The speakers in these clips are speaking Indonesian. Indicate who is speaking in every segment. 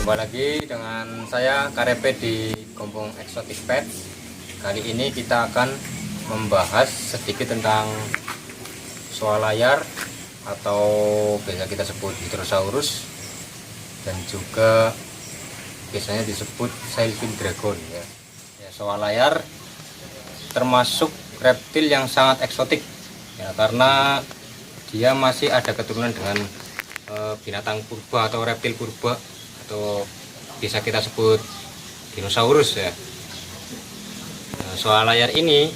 Speaker 1: Jumpa lagi dengan saya KRP di Gombong Exotic Pets. Kali ini kita akan membahas sedikit tentang swalayan atau biasa kita sebut Hydrosaurus dan juga biasanya disebut Sailfin Dragon ya. Swalayan termasuk reptil yang sangat eksotik ya, karena dia masih ada keturunan dengan binatang purba atau reptil purba atau bisa kita sebut dinosaurus ya. Swalayan ini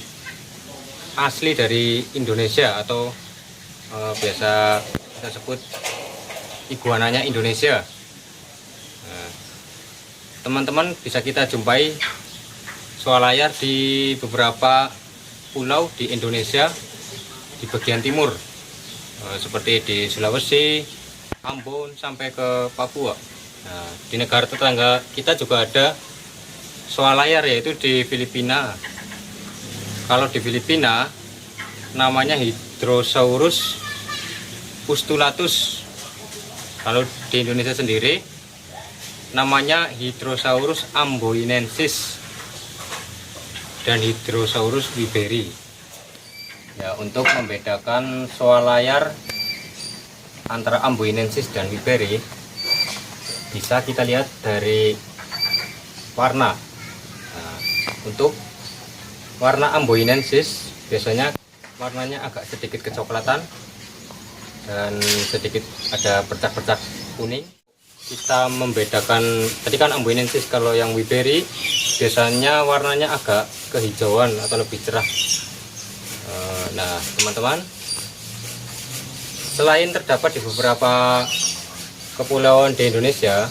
Speaker 1: asli dari Indonesia atau biasa kita sebut iguananya Indonesia. Teman-teman bisa kita jumpai swalayan di beberapa pulau di Indonesia di bagian timur, seperti di Sulawesi, Ambon sampai ke Papua. Nah, di negara tetangga kita juga ada swalayan, yaitu di Filipina. Kalau di Filipina namanya Hydrosaurus ustulatus. Kalau di Indonesia sendiri namanya Hydrosaurus amboinensis dan Hydrosaurus wiberi. Ya, untuk membedakan swalayan antara amboinensis dan wiberi bisa kita lihat dari warna. Nah, untuk warna amboinensis biasanya warnanya agak sedikit kecoklatan dan sedikit ada bercak-bercak kuning. Kita membedakan, tadi kan amboinensis, kalau yang wiberi biasanya warnanya agak kehijauan atau lebih cerah. Nah teman-teman, selain terdapat di beberapa kepulauan di Indonesia,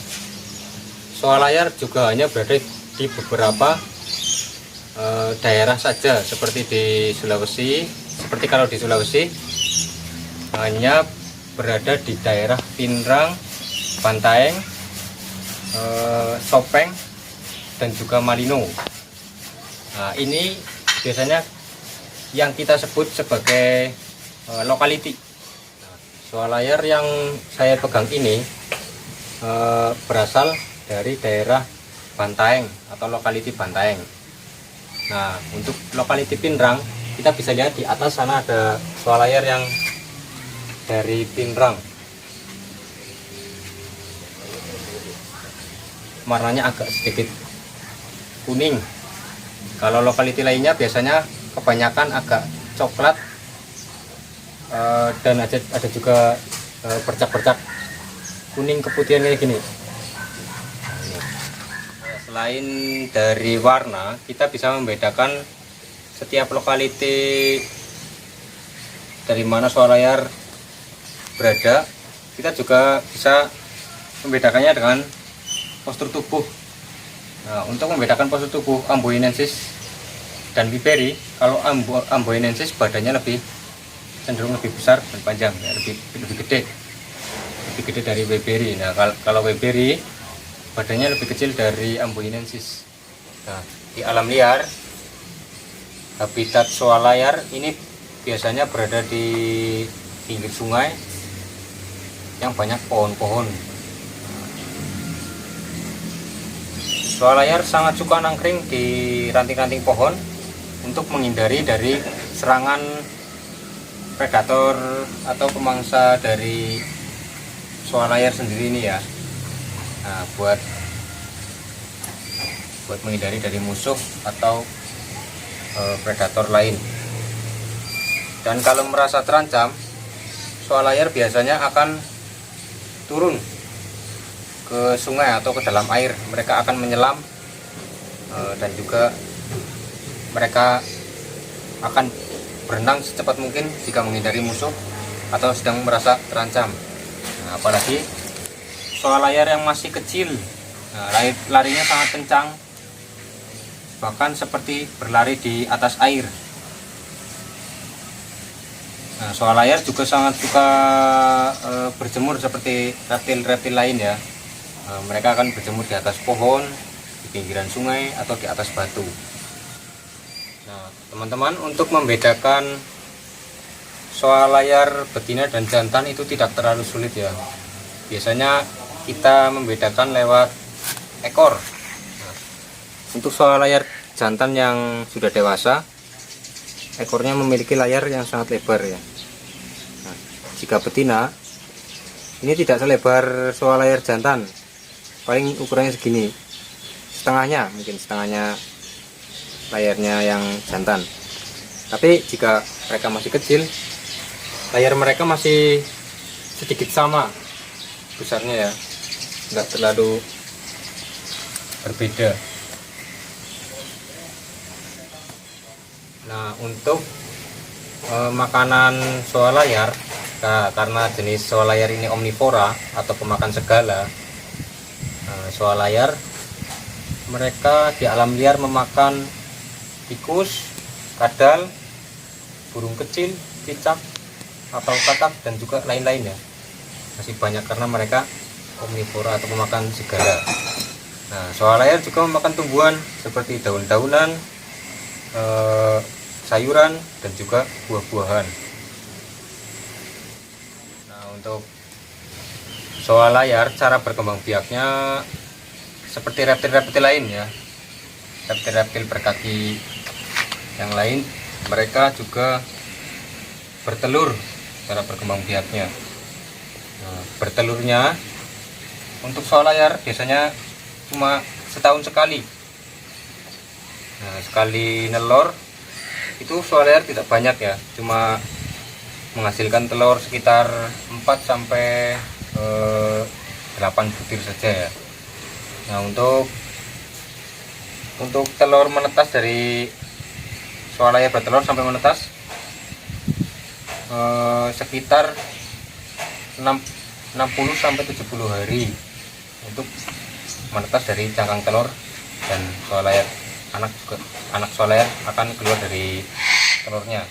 Speaker 1: swalayan juga hanya berada di beberapa daerah saja, seperti di Sulawesi. Seperti kalau di Sulawesi hanya berada di daerah Pinrang, Bantaeng, Sopeng, dan juga Malino. Nah, ini biasanya yang kita sebut sebagai lokality. Swalayan yang saya pegang ini berasal dari daerah Bantaeng atau lokality Bantaeng. Nah, untuk lokality Pinrang kita bisa lihat di atas sana ada swalayan yang dari Pinrang. Warnanya agak sedikit kuning. Kalau lokality lainnya biasanya kebanyakan agak coklat, dan ada juga bercak-bercak kuning keputihan kayak gini. Selain dari warna, kita bisa membedakan setiap lokality dari mana swalayan berada. Kita juga bisa membedakannya dengan postur tubuh. Nah, untuk membedakan postur tubuh amboinensis dan wiberi, kalau amboinensis badannya cenderung lebih besar dan panjang ya, lebih gede dari wiberi. Nah, kalau wiberi badannya lebih kecil dari amboinensis. Nah, di alam liar habitat swalayan ini biasanya berada di pinggir sungai yang banyak pohon-pohon. Swalayan sangat suka nangkring di ranting-ranting pohon untuk menghindari dari serangan predator atau pemangsa dari swalayan sendiri ini ya. Nah, buat menghindari dari musuh atau predator lain. Dan kalau merasa terancam, swalayan biasanya akan turun ke sungai atau ke dalam air. Mereka akan menyelam, dan juga mereka akan berenang secepat mungkin jika menghindari musuh atau sedang merasa terancam. Nah, apalagi swalayan yang masih kecil, nah, larinya sangat kencang, bahkan seperti berlari di atas air. Nah, swalayan juga sangat suka berjemur seperti reptil-reptil lain ya. Mereka akan berjemur di atas pohon, di pinggiran sungai, atau di atas batu. Nah, teman-teman, untuk membedakan swalayan betina dan jantan itu tidak terlalu sulit ya. Biasanya kita membedakan lewat ekor. Nah, untuk soal layar jantan yang sudah dewasa, ekornya memiliki layar yang sangat lebar ya. Nah, jika betina ini tidak selebar soal layar jantan, paling ukurannya segini, setengahnya, mungkin setengahnya layarnya yang jantan. Tapi jika mereka masih kecil, layar mereka masih sedikit sama besarnya ya, nggak terlalu berbeda. Nah, untuk makanan soal layar, karena jenis soal layar ini omnivora atau pemakan segala, soal layar mereka di alam liar memakan tikus, kadal, burung kecil, cicak atau katak, dan juga lain-lainnya. Masih banyak karena mereka omnivora atau pemakan segala. Nah, soal layar juga memakan tumbuhan seperti daun-daunan, sayuran, dan juga buah-buahan. Nah, untuk soal layar, cara berkembang biaknya seperti reptil-reptil lain ya. Reptil-reptil berkaki yang lain, mereka juga bertelur. Cara berkembang biaknya, nah, bertelurnya untuk soal layar biasanya cuma setahun sekali. Nah, sekali nelor itu soal layar tidak banyak ya, cuma menghasilkan telur sekitar 4 sampai 8 butir saja ya. Nah, untuk telur menetas dari soal layar bertelur sampai menetas sekitar 60 sampai 70 hari untuk menetas dari cangkang telur, dan soal layar anak soal layar akan keluar dari telurnya.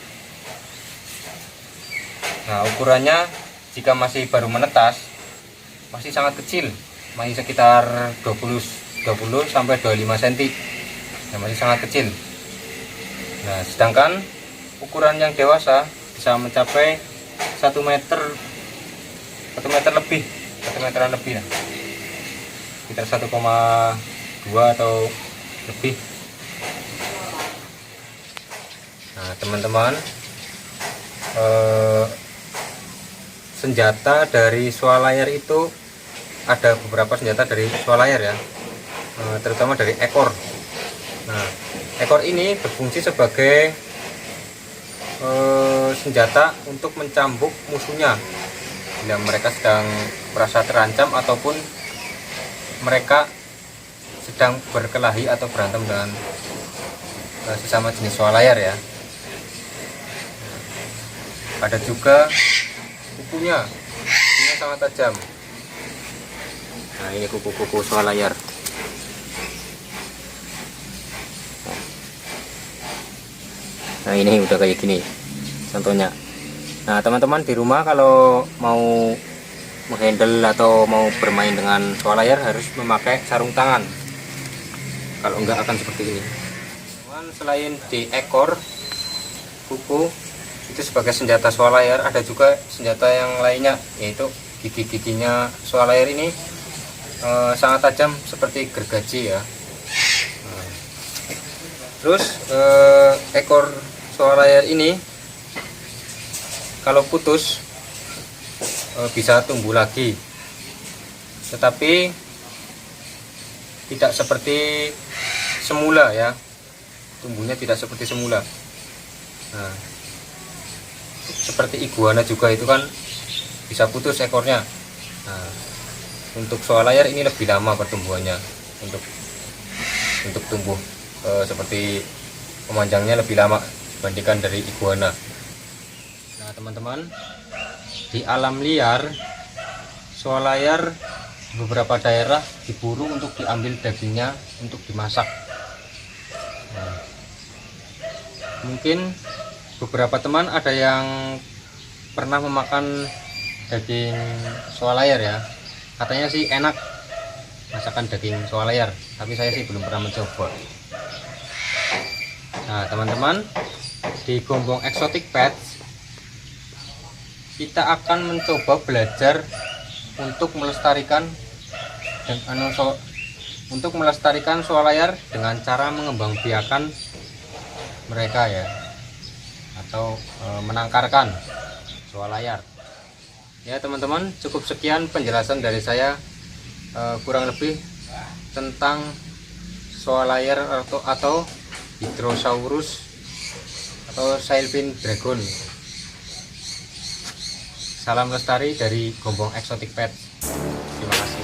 Speaker 1: Nah, ukurannya jika masih baru menetas masih sangat kecil, masih sekitar 20 sampai 25 cm. Nah, masih sangat kecil. Nah, sedangkan ukuran yang dewasa bisa mencapai 1 meteran lebih, nah, sekitar 1,2 atau lebih. Nah, teman-teman, senjata dari soal layar itu ada beberapa senjata dari soal layar ya, terutama dari ekor. Nah, ekor ini berfungsi sebagai senjata untuk mencambuk musuhnya bila mereka sedang merasa terancam ataupun mereka sedang berkelahi atau berantem dengan sesama jenis soal layar ya. Ada juga kukunya sangat tajam. Nah, ini kuku-kuku soal layar. Nah, ini udah kayak gini contohnya. Nah, teman-teman di rumah kalau mau menghandle atau mau bermain dengan soal layar harus memakai sarung tangan. Kalau enggak akan seperti ini. Selain di ekor, kuku itu sebagai senjata soal layar, ada juga senjata yang lainnya, yaitu gigi-giginya soal layar ini sangat tajam seperti gergaji ya. Terus ekor soal layar ini kalau putus bisa tumbuh lagi, tetapi tidak seperti semula ya, tumbuhnya tidak seperti semula. Nah, seperti iguana juga itu kan bisa putus ekornya. Nah, untuk soal layar ini lebih lama pertumbuhannya, untuk tumbuh seperti pemanjangnya lebih lama dibandingkan dari iguana. Nah, teman-teman, di alam liar soal layar beberapa daerah diburu untuk diambil dagingnya untuk dimasak. Nah, mungkin beberapa teman ada yang pernah memakan daging soal layar ya, katanya sih enak masakan daging soal layar, tapi saya sih belum pernah mencoba. Nah, teman-teman, di Gombong Exotic Pets kita akan mencoba belajar untuk melestarikan untuk melestarikan swalayan dengan cara mengembangbiakan mereka ya, atau menangkarkan swalayan. Ya teman-teman, cukup sekian penjelasan dari saya kurang lebih tentang swalayan atau Hydrosaurus atau Sailfin Dragon. Salam lestari dari Gombong Exotic Pet. Terima kasih.